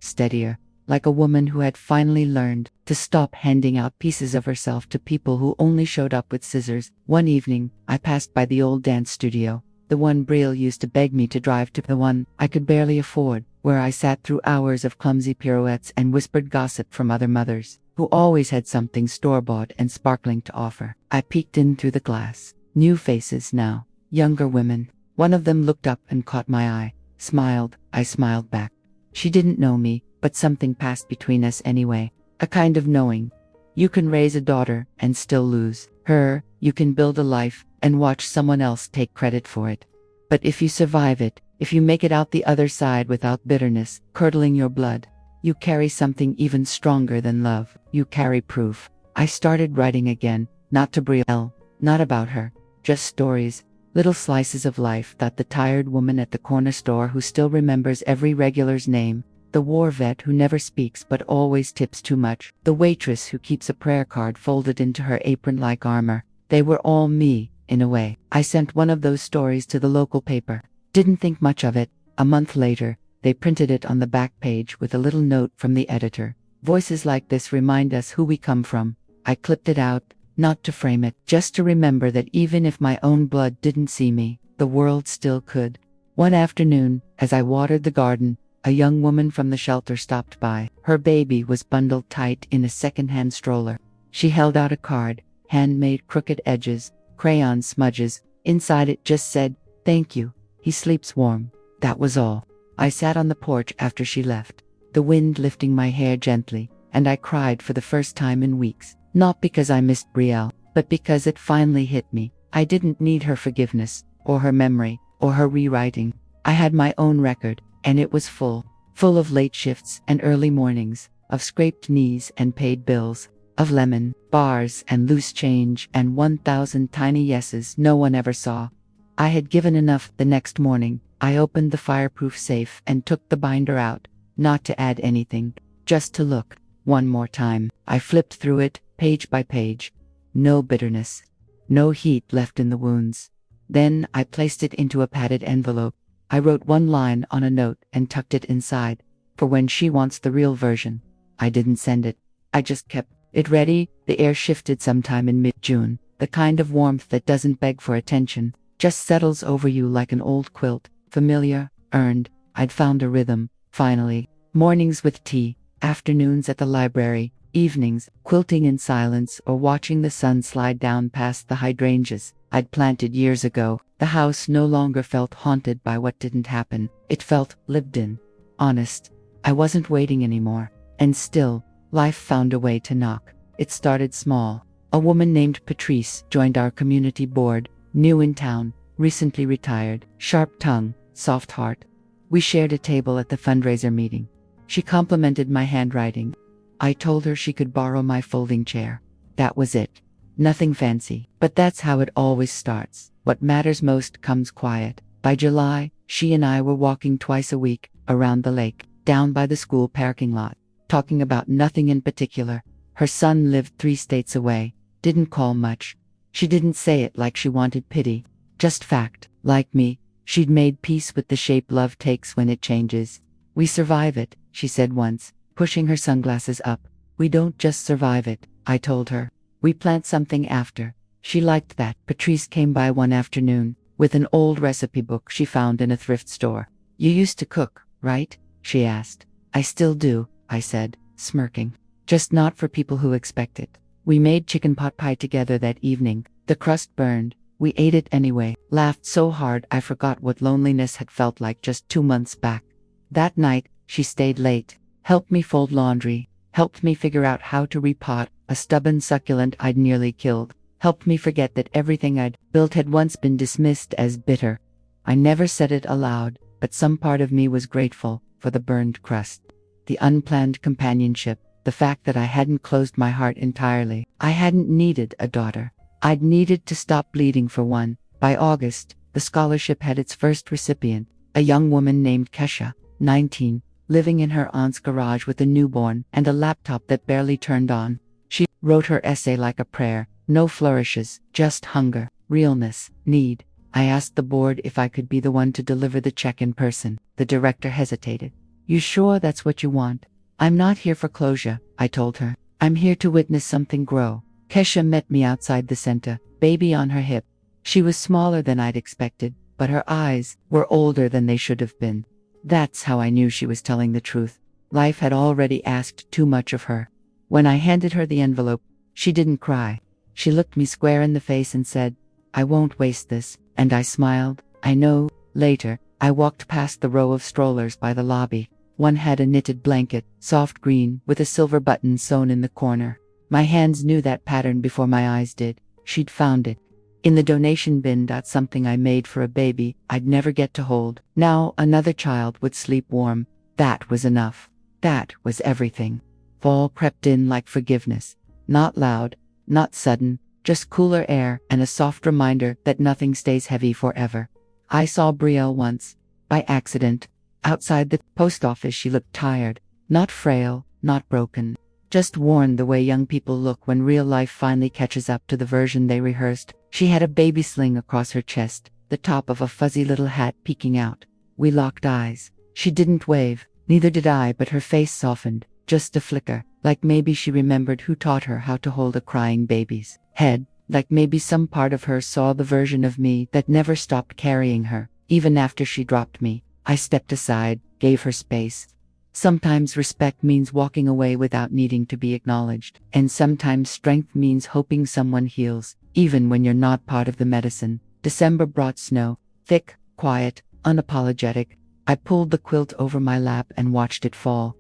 steadier. Like a woman who had finally learned to stop handing out pieces of herself to people who only showed up with scissors. One evening, I passed by the old dance studio. The one Brielle used to beg me to drive to, the one I could barely afford, where I sat through hours of clumsy pirouettes and whispered gossip from other mothers, who always had something store-bought and sparkling to offer. I peeked in through the glass. New faces now. Younger women. One of them looked up and caught my eye. Smiled. I smiled back. She didn't know me, but something passed between us anyway. A kind of knowing. You can raise a daughter and still lose her. You can build a life and watch someone else take credit for it. But if you survive it, if you make it out the other side without bitterness curdling your blood, you carry something even stronger than love. You carry proof. I started writing again, not to Brielle, not about her, just stories, little slices of life, that the tired woman at the corner store who still remembers every regular's name, the war vet who never speaks but always tips too much, the waitress who keeps a prayer card folded into her apron like armor. They were all me, in a way. I sent one of those stories to the local paper. Didn't think much of it. A month later, they printed it on the back page with a little note from the editor. Voices like this remind us who we come from. I clipped it out, not to frame it, just to remember that even if my own blood didn't see me, the world still could. One afternoon, as I watered the garden, a young woman from the shelter stopped by. Her baby was bundled tight in a second-hand stroller. She held out a card, handmade crooked edges, crayon smudges. Inside it just said, "Thank you. He sleeps warm." That was all. I sat on the porch after she left, the wind lifting my hair gently, and I cried for the first time in weeks. Not because I missed Brielle, but because it finally hit me. I didn't need her forgiveness, or her memory, or her rewriting. I had my own record, and it was full of late shifts and early mornings, of scraped knees and paid bills, of lemon bars and loose change and 1,000 tiny yeses no one ever saw. I had given enough. The next morning, I opened the fireproof safe and took the binder out, not to add anything, just to look. One more time. I flipped through it, page by page. No bitterness. No heat left in the wounds. Then I placed it into a padded envelope. I wrote one line on a note and tucked it inside, for when she wants the real version. I didn't send it. I just kept it ready. The air shifted sometime in mid-June, the kind of warmth that doesn't beg for attention, just settles over you like an old quilt, familiar, earned. I'd found a rhythm, finally. Mornings with tea, afternoons at the library, evenings, quilting in silence or watching the sun slide down past the hydrangeas I'd planted years ago. The house no longer felt haunted by what didn't happen. It felt lived in, honest. I wasn't waiting anymore. And still, life found a way to knock. It started small. A woman named Patrice joined our community board, new in town, recently retired, sharp tongue, soft heart. We shared a table at the fundraiser meeting. She complimented my handwriting. I told her she could borrow my folding chair. That was it. Nothing fancy, but that's how it always starts. What matters most comes quiet. By July, she and I were walking twice a week, around the lake, down by the school parking lot, talking about nothing in particular. Her son lived 3 states away, didn't call much. She didn't say it like she wanted pity, just fact. Like me, she'd made peace with the shape love takes when it changes. "We survive it," she said once, pushing her sunglasses up. "We don't just survive it," I told her. "We plant something after." She liked that. Patrice came by one afternoon, with an old recipe book she found in a thrift store. "You used to cook, right?" she asked. "I still do," I said, smirking. "Just not for people who expect it." We made chicken pot pie together that evening. The crust burned. We ate it anyway, laughed so hard I forgot what loneliness had felt like just 2 months back. That night, she stayed late, helped me fold laundry, helped me figure out how to repot a stubborn succulent I'd nearly killed, helped me forget that everything I'd built had once been dismissed as bitter. I never said it aloud, but some part of me was grateful for the burned crust, the unplanned companionship, the fact that I hadn't closed my heart entirely. I hadn't needed a daughter. I'd needed to stop bleeding for one. By August, the scholarship had its first recipient, a young woman named Kesha, 19, living in her aunt's garage with a newborn and a laptop that barely turned on. She wrote her essay like a prayer, no flourishes, just hunger, realness, need. I asked the board if I could be the one to deliver the check in person. The director hesitated. "You sure that's what you want?" "I'm not here for closure," I told her. "I'm here to witness something grow." Kesha met me outside the center, baby on her hip. She was smaller than I'd expected, but her eyes were older than they should have been. That's how I knew she was telling the truth. Life had already asked too much of her. When I handed her the envelope, she didn't cry. She looked me square in the face and said, "I won't waste this," and I smiled. I know. Later, I walked past the row of strollers by the lobby. One had a knitted blanket, soft green, with a silver button sewn in the corner. My hands knew that pattern before my eyes did. She'd found it in the donation bin. Something I made for a baby I'd never get to hold. Now another child would sleep warm. That was enough. That was everything. Fall crept in like forgiveness. Not loud, not sudden, just cooler air and a soft reminder that nothing stays heavy forever. I saw Brielle once, by accident, outside the post office. She looked tired, not frail, not broken, just worn the way young people look when real life finally catches up to the version they rehearsed. She had a baby sling across her chest, the top of a fuzzy little hat peeking out. We locked eyes. She didn't wave, neither did I, but her face softened, just a flicker, like maybe she remembered who taught her how to hold a crying baby's head, like maybe some part of her saw the version of me that never stopped carrying her, even after she dropped me. I stepped aside, gave her space. Sometimes respect means walking away without needing to be acknowledged, and sometimes strength means hoping someone heals, even when you're not part of the medicine. December brought snow, thick, quiet, unapologetic. I pulled the quilt over my lap and watched it fall.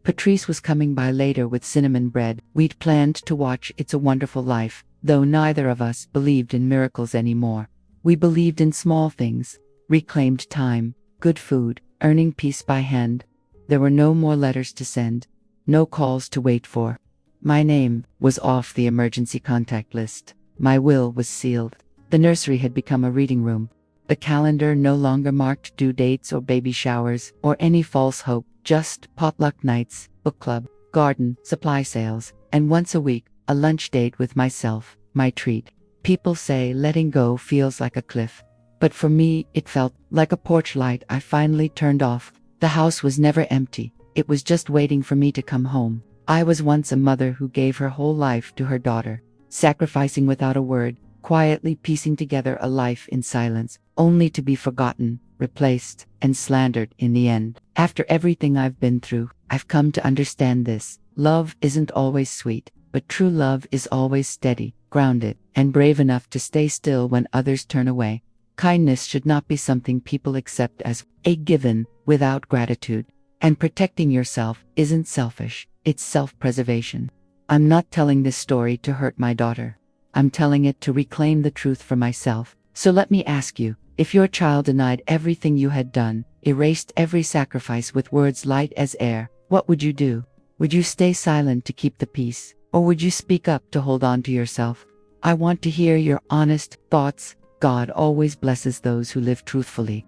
Patrice was coming by later with cinnamon bread. We'd planned to watch It's a Wonderful Life, though neither of us believed in miracles anymore. We believed in small things: reclaimed time, good food, earning peace by hand. There were no more letters to send, no calls to wait for. My name was off the emergency contact list. My will was sealed. The nursery had become a reading room. The calendar no longer marked due dates or baby showers or any false hope, just potluck nights, book club, garden, supply sales, and once a week, a lunch date with myself, my treat. People say letting go feels like a cliff, but for me it felt like a porch light I finally turned off. The house was never empty. It was just waiting for me to come home. I was once a mother who gave her whole life to her daughter, sacrificing without a word, quietly piecing together a life in silence, only to be forgotten, replaced, and slandered in the end. After everything I've been through, I've come to understand this. Love isn't always sweet, but true love is always steady, grounded, and brave enough to stay still when others turn away. Kindness should not be something people accept as a given without gratitude. And protecting yourself isn't selfish, it's self-preservation. I'm not telling this story to hurt my daughter. I'm telling it to reclaim the truth for myself. So let me ask you, if your child denied everything you had done, erased every sacrifice with words light as air, what would you do? Would you stay silent to keep the peace, or would you speak up to hold on to yourself? I want to hear your honest thoughts. God always blesses those who live truthfully.